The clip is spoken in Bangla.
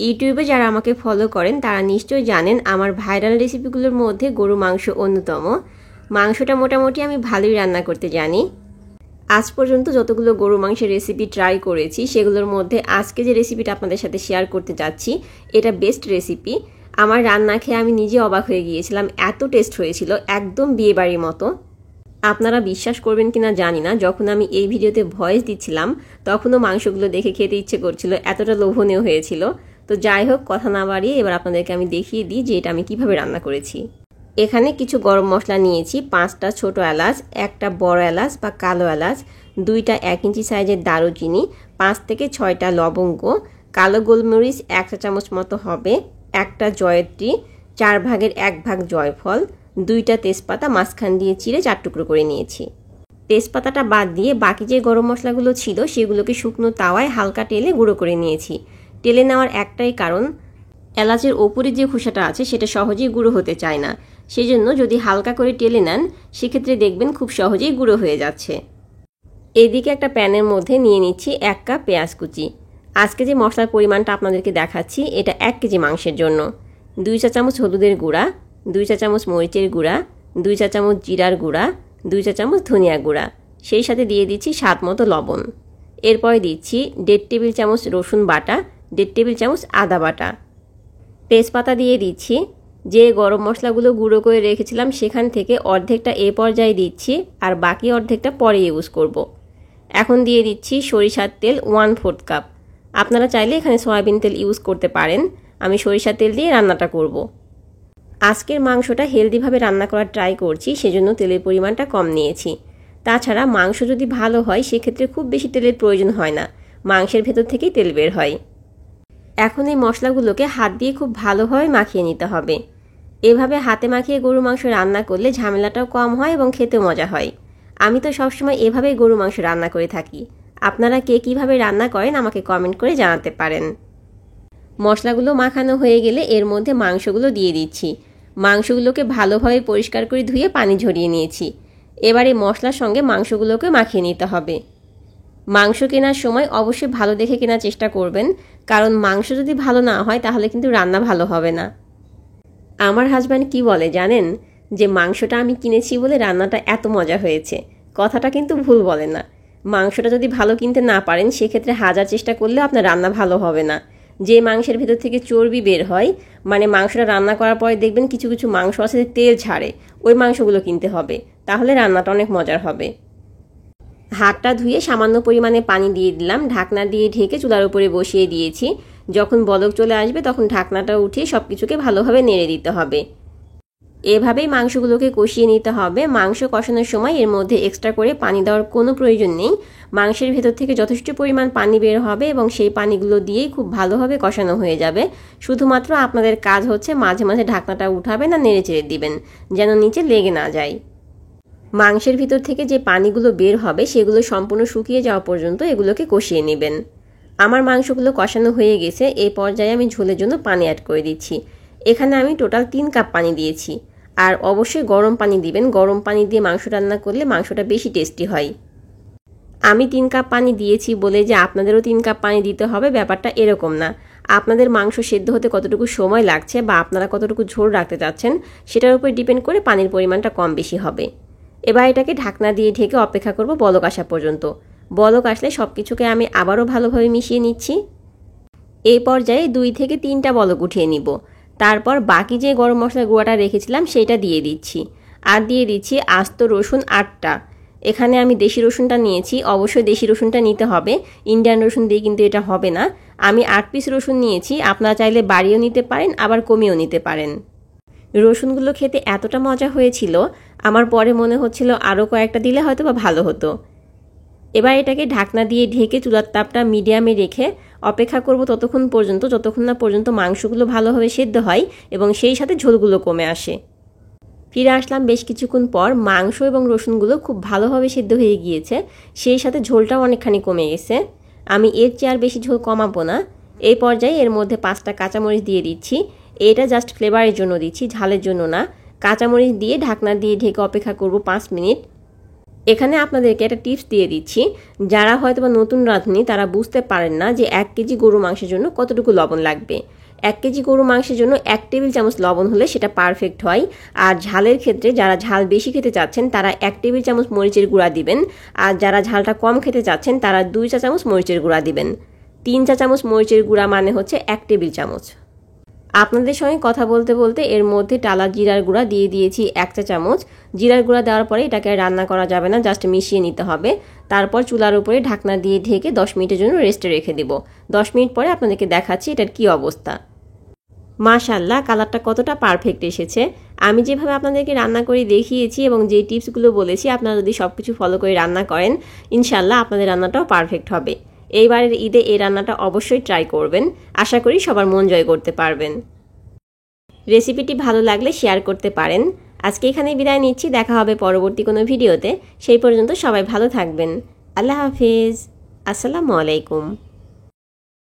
ইউটিউবে যারা আমাকে ফলো করেন তারা নিশ্চয়ই জানেন আমার ভাইরাল রেসিপিগুলোর মধ্যে গরু মাংস অন্যতম। মাংসটা মোটামুটি আমি ভালোই রান্না করতে জানি। আজ পর্যন্ত যতগুলো গরু মাংসের রেসিপি ট্রাই করেছি সেগুলোর মধ্যে আজকে যে রেসিপিটা আপনাদের সাথে শেয়ার করতে যাচ্ছি এটা বেস্ট রেসিপি। আমার রান্না খেয়ে আমি নিজে অবাক হয়ে গিয়েছিলাম, এত টেস্ট হয়েছিল, একদম বিয়েবাড়ির মতো। আপনারা বিশ্বাস করবেন কিনা জানি না, যখন আমি এই ভিডিওতে ভয়েস দিচ্ছিলাম তখনও মাংসগুলো দেখে খেতে ইচ্ছে করছিল, এতটা লোভনীয় হয়েছিল। তো যাই হোক, কথা না বাড়িয়ে এবার আপনাদেরকে আমি দেখিয়ে দিই যে এটা আমি কিভাবে রান্না করেছি। এখানে কিছু গরম মশলা নিয়েছি, 5টা ছোট এলাচ, একটা বড় এলাচ বা কালো এলাচ, 2টা 1 ইঞ্চি সাইজের দারুচিনি, 5 থেকে 6টা লবঙ্গ, কালো গোলমরিচ 1 চা চামচ মতো হবে, একটা জয়ত্রী, 4 ভাগের 1 ভাগ জয়ফল, 2টা তেজপাতা মাঝখান দিয়ে চিড়ে 4 টুকরো করে নিয়েছি। তেজপাতাটা বাদ দিয়ে বাকি যে গরম মশলাগুলো ছিল সেগুলোকে শুকনো তাওয়ায় হালকা টেলে গুঁড়ো করে নিয়েছি। টেলে নেওয়ার একটাই কারণ, এলাচের ওপরে যে খোসাটা আছে সেটা সহজেই গুঁড়ো হতে চায় না, সেই জন্য যদি হালকা করে টেলে নেন সেক্ষেত্রে দেখবেন খুব সহজেই গুঁড়ো হয়ে যাচ্ছে। এদিকে একটা প্যানের মধ্যে নিয়ে নিচ্ছি 1 কাপ পেঁয়াজ কুচি। আজকে যে মশলার পরিমাণটা আপনাদেরকে দেখাচ্ছি এটা 1 কেজি মাংসের জন্য। 2 চা চামচ হলুদের গুঁড়া, 2 চা চামচ মরিচের গুঁড়া, 2 চা চামচ জিরার গুঁড়া, 2 চা চামচ ধনিয়া গুঁড়া, সেই সাথে দিয়ে দিচ্ছি স্বাদ মতো লবণ। এরপরে দিচ্ছি 1.5 টেবিল চামচ রসুন বাটা, 1.5 টেবিল চামচ আদা বাটা। তেজপাতা দিয়ে দিচ্ছি। যে গরম মশলাগুলো গুঁড়ো করে রেখেছিলাম সেখান থেকে অর্ধেকটা এ পর্যায়ে দিচ্ছি আর বাকি অর্ধেকটা পরে ইউজ করব। এখন দিয়ে দিচ্ছি সরিষার তেল 1/4 কাপ। আপনারা চাইলে এখানে সয়াবিন তেল ইউজ করতে পারেন, আমি সরিষার তেল দিয়ে রান্নাটা করব। আজকের মাংসটা হেলদিভাবে রান্না করার ট্রাই করছি, সেজন্য তেলের পরিমাণটা কম নিয়েছি। তাছাড়া মাংস যদি ভালো হয় সেক্ষেত্রে খুব বেশি তেলের প্রয়োজন হয় না, মাংসের ভেতর থেকেই তেল বের হয়। এখন এই মশলাগুলোকে হাত দিয়ে খুব ভালোভাবে মাখিয়ে নিতে হবে। এভাবে হাতে মাখিয়ে গরু মাংস রান্না করলে ঝামেলাটাও কম হয় এবং খেতে মজা হয়। আমি তো সবসময় এভাবেই গরু মাংস রান্না করে থাকি। আপনারা কে কীভাবে রান্না করেন আমাকে কমেন্ট করে জানাতে পারেন। মশলাগুলো মাখানো হয়ে গেলে এর মধ্যে মাংসগুলো দিয়ে দিচ্ছি। মাংসগুলোকে ভালোভাবে পরিষ্কার করে ধুয়ে পানি ঝরিয়ে নিয়েছি। এবারে মশলার সঙ্গে মাংসগুলোকে মাখিয়ে নিতে হবে। মাংস কেনার সময় অবশ্যই ভালো দেখে কেনার চেষ্টা করবেন, কারণ মাংস যদি ভালো না হয় তাহলে কিন্তু রান্না ভালো হবে না। আমার হাজব্যান্ড কি বলে জানেন, যে মাংসটা আমি কিনেছি বলে রান্নাটা এত মজা হয়েছে। কথাটা কিন্তু ভুল বলে না। মাংসটা যদি ভালো কিনতে না পারেন সেক্ষেত্রে হাজার চেষ্টা করলেও আপনার রান্না ভালো হবে না। যে মাংসের ভেতর থেকে চর্বি বের হয়, মানে মাংসটা রান্না করার পরে দেখবেন কিছু কিছু মাংস আছে তেল ছাড়ে, ওই মাংসগুলো কিনতে হবে, তাহলে রান্নাটা অনেক মজার হবে। হাতটা ধুয়ে সামান্য পরিমাণে পানি দিয়ে দিলাম, ঢাকনা দিয়ে ঢেকে চুলার উপরে বসিয়ে দিয়েছি। যখন বলক চলে আসবে তখন ঢাকনাটা উঠিয়ে সব কিছুকে ভালোভাবে নেড়ে দিতে হবে। এভাবেই মাংসগুলোকে কষিয়ে নিতে হবে। মাংস কষানোর সময় এর মধ্যে এক্সট্রা করে পানি দেওয়ার কোনো প্রয়োজন নেই। মাংসের ভেতর থেকে যথেষ্ট পরিমাণ পানি বের হবে এবং সেই পানিগুলো দিয়েই খুব ভালোভাবে কষানো হয়ে যাবে। শুধুমাত্র আপনাদের কাজ হচ্ছে মাঝে মাঝে ঢাকনাটা উঠাবেন আর নেড়ে চেড়ে দিবেন, যেন নিচে লেগে না যায়। মাংসের ভিতর থেকে যে পানিগুলো বের হবে সেগুলো সম্পূর্ণ শুকিয়ে যাওয়া পর্যন্ত এগুলোকে কষিয়ে নেবেন। আমার মাংসগুলো কষানো হয়ে গেছে, এই পর্যায়ে আমি ঝোলের জন্য পানি অ্যাড করে দিচ্ছি। এখানে আমি টোটাল 3 কাপ পানি দিয়েছি। আর অবশ্যই গরম পানি দিবেন, গরম পানি দিয়ে মাংস রান্না করলে মাংসটা বেশি টেস্টি হয়। আমি 3 কাপ পানি দিয়েছি বলে যে আপনাদেরও 3 কাপ পানি দিতে হবে ব্যাপারটা এরকম না। আপনাদের মাংস সেদ্ধ হতে কতটুকু সময় লাগছে বা আপনারা কতটুকু ঝোল রাখতে চাচ্ছেন সেটার উপর ডিপেন্ড করে পানির পরিমাণটা কম বেশি হবে। এবার এটাকে ঢাকনা দিয়ে ঢেকে অপেক্ষা করব বলক আসা পর্যন্ত। বলক আসলে সব কিছুকে আমি আবারও ভালোভাবে মিশিয়ে নিচ্ছি। এই পর্যায়ে 2 থেকে 3টা বলক উঠিয়ে নিব। তারপর বাকি যে গরম মশলার গুঁড়াটা রেখেছিলাম সেটা দিয়ে দিচ্ছি। আর দিয়ে দিচ্ছি আস্ত রসুন 8টা। এখানে আমি দেশি রসুনটা নিয়েছি, অবশ্যই দেশি রসুনটা নিতে হবে, ইন্ডিয়ান রসুন দিয়ে কিন্তু এটা হবে না। আমি 8 পিস রসুন নিয়েছি, আপনারা চাইলে বাড়িয়েও নিতে পারেন আবার কমিয়েও নিতে পারেন। রসুনগুলো খেতে এতটা মজা হয়েছিল, আমার পরে মনে হচ্ছিল আরও কয়েকটা দিলে হয়তো বা ভালো হতো। এবার এটাকে ঢাকনা দিয়ে ঢেকে চুলার তাপটা মিডিয়ামে রেখে অপেক্ষা করব ততক্ষণ পর্যন্ত যতক্ষণ না পর্যন্ত মাংসগুলো ভালোভাবে সেদ্ধ হয় এবং সেই সাথে ঝোলগুলো কমে আসে। ফিরে আসলাম বেশ কিছুক্ষণ পর। মাংস এবং রসুনগুলো খুব ভালোভাবে সেদ্ধ হয়ে গিয়েছে, সেই সাথে ঝোলটাও অনেকখানি কমে গেছে। আমি এর চেয়ে আর বেশি ঝোল কমাবো না। এই পর্যায়ে এর মধ্যে 5টা কাঁচামরিচ দিয়ে দিচ্ছি। এটা জাস্ট ফ্লেভারের জন্য দিচ্ছি, ঝালের জন্য না। কাঁচামরিচ দিয়ে ঢাকনা দিয়ে ঢেকে অপেক্ষা করব 5 মিনিট। এখানে আপনাদেরকে একটা টিপস দিয়ে দিচ্ছি, যারা হয়তো বা নতুন রাঁধুনি তারা বুঝতে পারেন না যে 1 কেজি গরু মাংসের জন্য কতটুকু লবণ লাগবে। 1 কেজি গরু মাংসের জন্য 1 টেবিল চামচ লবণ হলে সেটা পারফেক্ট হয়। আর ঝালের ক্ষেত্রে যারা ঝাল বেশি খেতে চাচ্ছেন তারা 1 টেবিল চামচ মরিচের গুঁড়া দিবেন, আর যারা ঝালটা কম খেতে চাচ্ছেন তারা 2 চা চামচ মরিচের গুঁড়া দিবেন। 3 চা চামচ মরিচের গুঁড়া মানে হচ্ছে 1 টেবিল চামচ। আপনাদের সঙ্গে কথা বলতে বলতে এর মধ্যে টালা জিরার গুঁড়া দিয়ে দিয়েছি 1 চা চামচ। জিরার গুঁড়া দেওয়ার পরে এটাকে রান্না করা যাবে না, জাস্ট মিশিয়ে নিতে হবে। তারপর চুলার উপরে ঢাকনা দিয়ে ঢেকে 10 মিনিটের জন্য রেস্টে রেখে দেব। 10 মিনিট পরে আপনাদেরকে দেখাচ্ছি এটার কি অবস্থা। মাশাআল্লাহ, কালারটা কতটা পারফেক্ট এসেছে। আমি যেভাবে আপনাদেরকে রান্না করে দেখিয়েছি এবং যে টিপসগুলো বলেছি আপনারা যদি সব কিছু ফলো করে রান্না করেন, ইনশাআল্লাহ আপনাদের রান্নাটাও পারফেক্ট হবে। এইবারের ঈদে এই রান্নাটা অবশ্যই ট্রাই করবেন, আশা করি সবার মন জয় করতে পারবেন। রেসিপিটি ভালো লাগলে শেয়ার করতে পারেন। আজকে এখানেই বিদায় নিচ্ছি, দেখা হবে পরবর্তী কোনো ভিডিওতে। সেই পর্যন্ত সবাই ভালো থাকবেন। আল্লাহ হাফিজ, আসসালামু আলাইকুম।